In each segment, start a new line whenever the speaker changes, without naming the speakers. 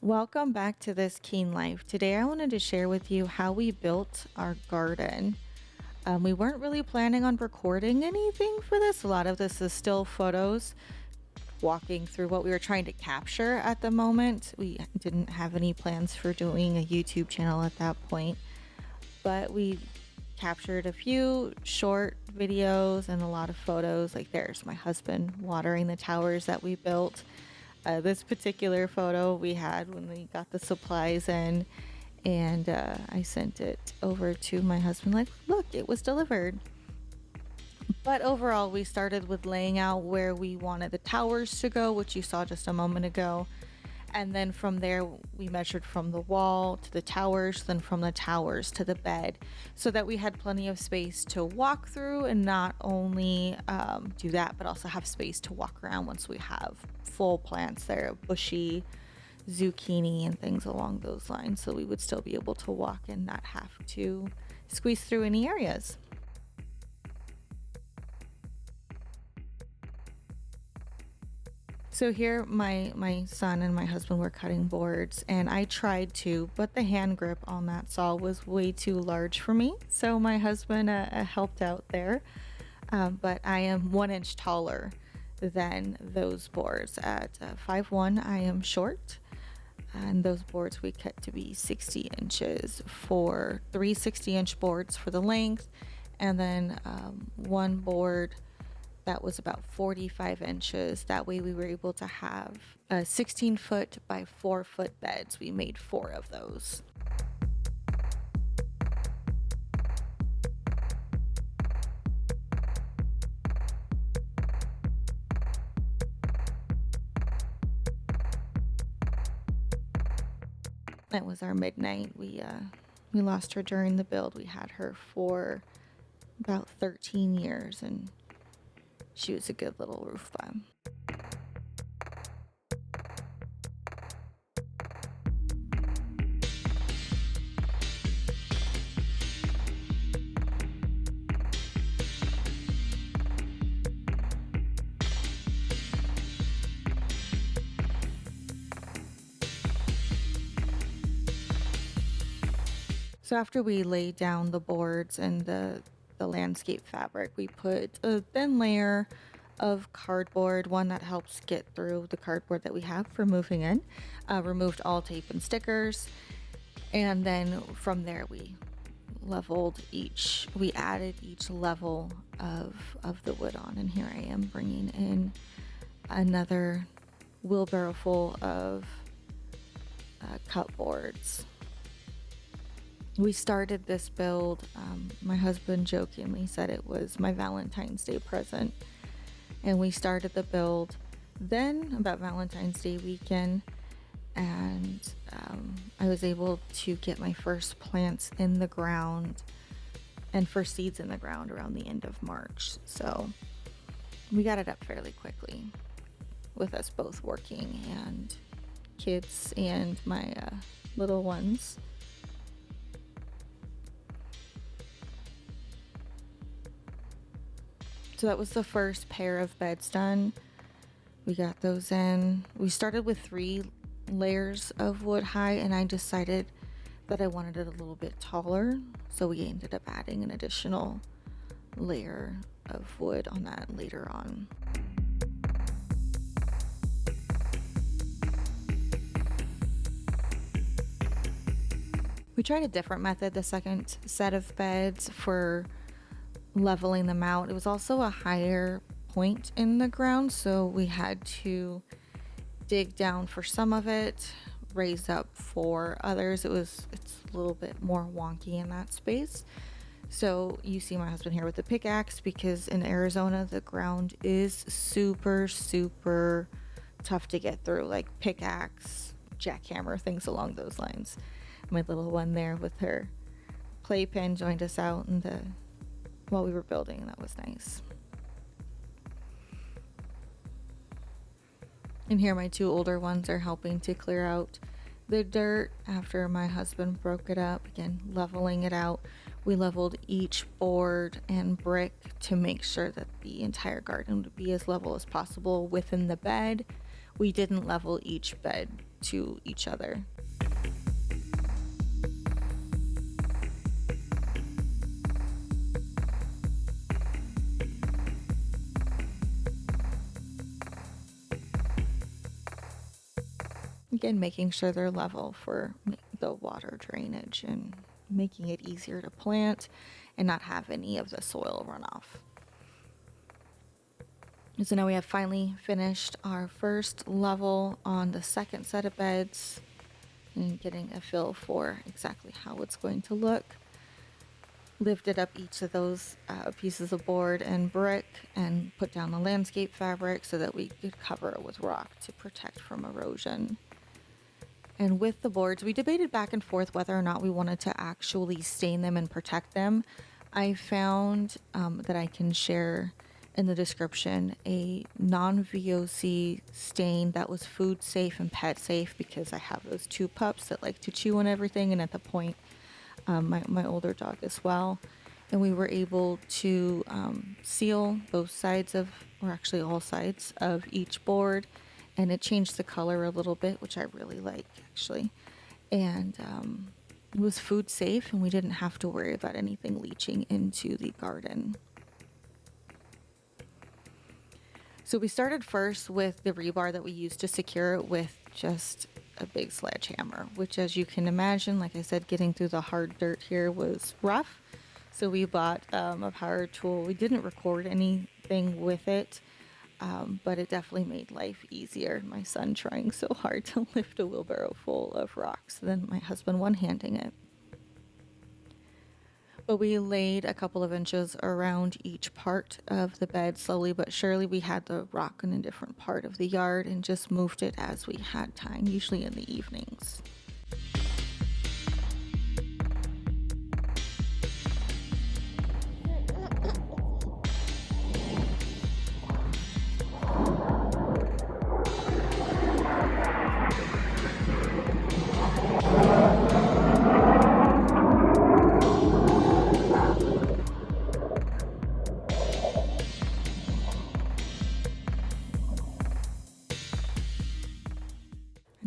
Welcome back to this Keane Life. Today I wanted to share with you how we built our garden. We weren't really planning on recording anything for this. A lot of this is still photos walking through what we were trying to capture at the moment. We didn't have any plans for doing a YouTube channel at that point, but we captured a few short videos and a lot of photos. Like there's my husband watering the towers that we built. This particular photo we had when we got the supplies in, and I sent it over to my husband like, look, it was delivered. But overall, we started with laying out where we wanted the towers to go, which you saw just a moment ago. And then from there, we measured from the wall to the towers, then from the towers to the bed, so that we had plenty of space to walk through and not only do that, but also have space to walk around once we have full plants there, bushy zucchini and things along those lines. So we would still be able to walk and not have to squeeze through any areas. So here my son and my husband were cutting boards, and I tried to, but the hand grip on that saw was way too large for me. So my husband helped out there, but I am 1 inch taller than those boards. At 5'1", I am short, and those boards we cut to be 60 inches for 3 60-inch boards for the length, and then one board that was about 45 inches. That way we were able to have 16 foot by 4 foot beds. We made 4 of those. That was our midnight. We lost her during the build. We had her for about 13 years, and she was a good little roof bum. So after we laid down the boards and the landscape fabric, we put a thin layer of cardboard, one that helps get through the cardboard that we have for moving in, removed all tape and stickers, and then from there we added each level of the wood on. And here I am bringing in another wheelbarrow full of cut boards. We started this build, my husband jokingly said it was my Valentine's Day present, and we started the build then about Valentine's Day weekend, and I was able to get my first plants in the ground and first seeds in the ground around the end of March. So we got it up fairly quickly with us both working and kids and my little ones. So that was the first pair of beds done. We got those in. We started with 3 layers of wood high, and I decided that I wanted it a little bit taller. So we ended up adding an additional layer of wood on that later on. We tried a different method the second set of beds for leveling them out. It was also a higher point in the ground, so we had to dig down for some of it, raise up for others. It's a little bit more wonky in that space. So you see my husband here with the pickaxe, because in Arizona the ground is super tough to get through, like pickaxe, jackhammer, things along those lines. My little one there with her playpen joined us out while we were building. That was nice. And here my 2 older ones are helping to clear out the dirt after my husband broke it up. Again, leveling it out. We leveled each board and brick to make sure that the entire garden would be as level as possible within the bed. We didn't level each bed to each other. Again, making sure they're level for the water drainage and making it easier to plant and not have any of the soil runoff. So now we have finally finished our first level on the second set of beds and getting a feel for exactly how it's going to look. Lifted up each of those pieces of board and brick and put down the landscape fabric so that we could cover it with rock to protect from erosion. And with the boards, we debated back and forth whether or not we wanted to actually stain them and protect them. I found that I can share in the description a non-VOC stain that was food safe and pet safe, because I have those two pups that like to chew on everything, and at the point my older dog as well. And we were able to seal both sides of, or actually all sides of each board, and it changed the color a little bit, which I really like actually. And it was food safe, and we didn't have to worry about anything leaching into the garden. So we started first with the rebar that we used to secure it with just a big sledgehammer, which, as you can imagine, like I said, getting through the hard dirt here was rough. So we bought a power tool. We didn't record anything with it, but it definitely made life easier. My son trying so hard to lift a wheelbarrow full of rocks, then my husband one-handing it. But we laid a couple of inches around each part of the bed. Slowly but surely we had the rock in a different part of the yard and just moved it as we had time, usually in the evenings.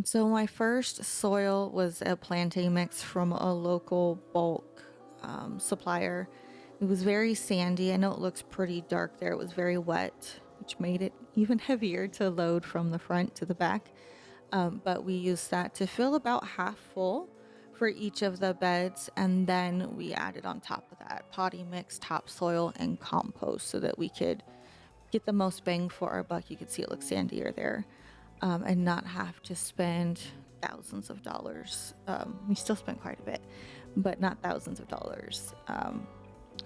So my first soil was a planting mix from a local bulk supplier. It was very sandy. I know it looks pretty dark there. It was very wet, which made it even heavier to load from the front to the back. But we used that to fill about half full for each of the beds. And then we added on top of that potty mix, topsoil, and compost so that we could get the most bang for our buck. You could see it looks sandier there. And not have to spend thousands of dollars. We still spent quite a bit, but not thousands of dollars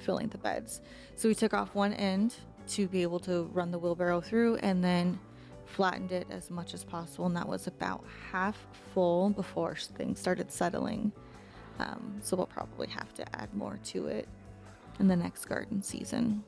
filling the beds. So we took off one end to be able to run the wheelbarrow through, and then flattened it as much as possible. And that was about half full before things started settling. So we'll probably have to add more to it in the next garden season.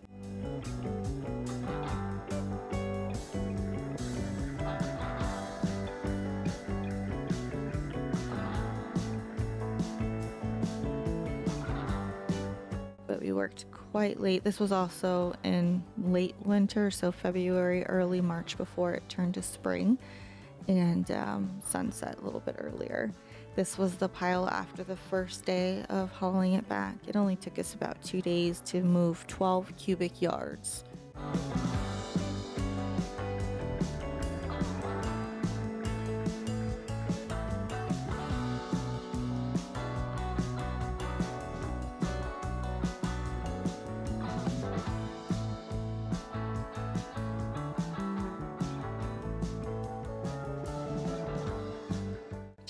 But we worked quite late. This was also in late winter, so February, early March, before it turned to spring, and sunset a little bit earlier. This was the pile after the first day of hauling it back. It only took us about 2 days to move 12 cubic yards.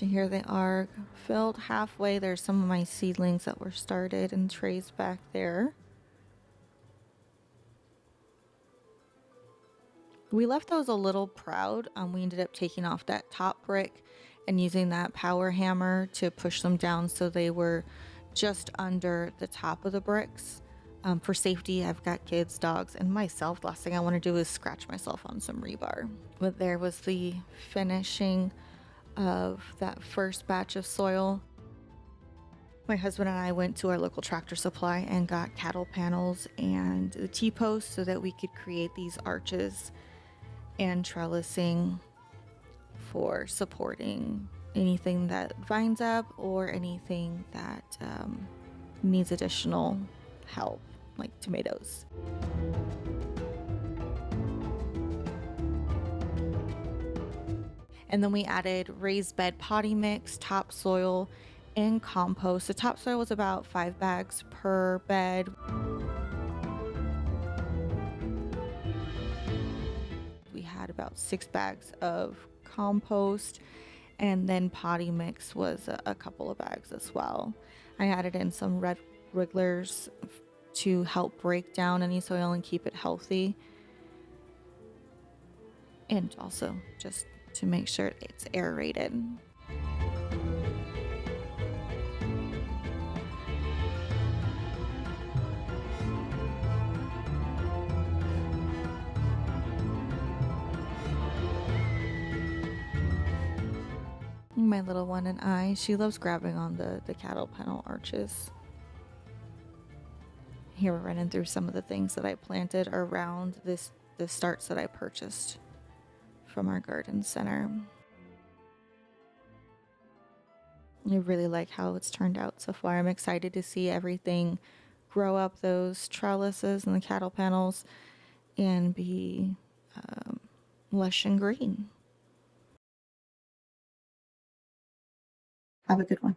And here they are, filled halfway. There's some of my seedlings that were started in trays back there. We left those a little proud. We ended up taking off that top brick and using that power hammer to push them down so they were just under the top of the bricks. For safety, I've got kids, dogs, and myself. The last thing I want to do is scratch myself on some rebar. But there was the finishing of that first batch of soil. My husband and I went to our local Tractor Supply and got cattle panels and the T-posts so that we could create these arches and trellising for supporting anything that vines up or anything that needs additional help, like tomatoes. And then we added raised bed potting mix, topsoil, and compost. The topsoil was about 5 bags per bed. We had about 6 bags of compost, and then potty mix was a couple of bags as well. I added in some red wrigglers to help break down any soil and keep it healthy, and also just to make sure it's aerated. My little one and I, she loves grabbing on the cattle panel arches. Here we're running through some of the things that I planted around the starts that I purchased from our garden center. I really like how it's turned out so far. I'm excited to see everything grow up those trellises and the cattle panels and be lush and green. Have a good one.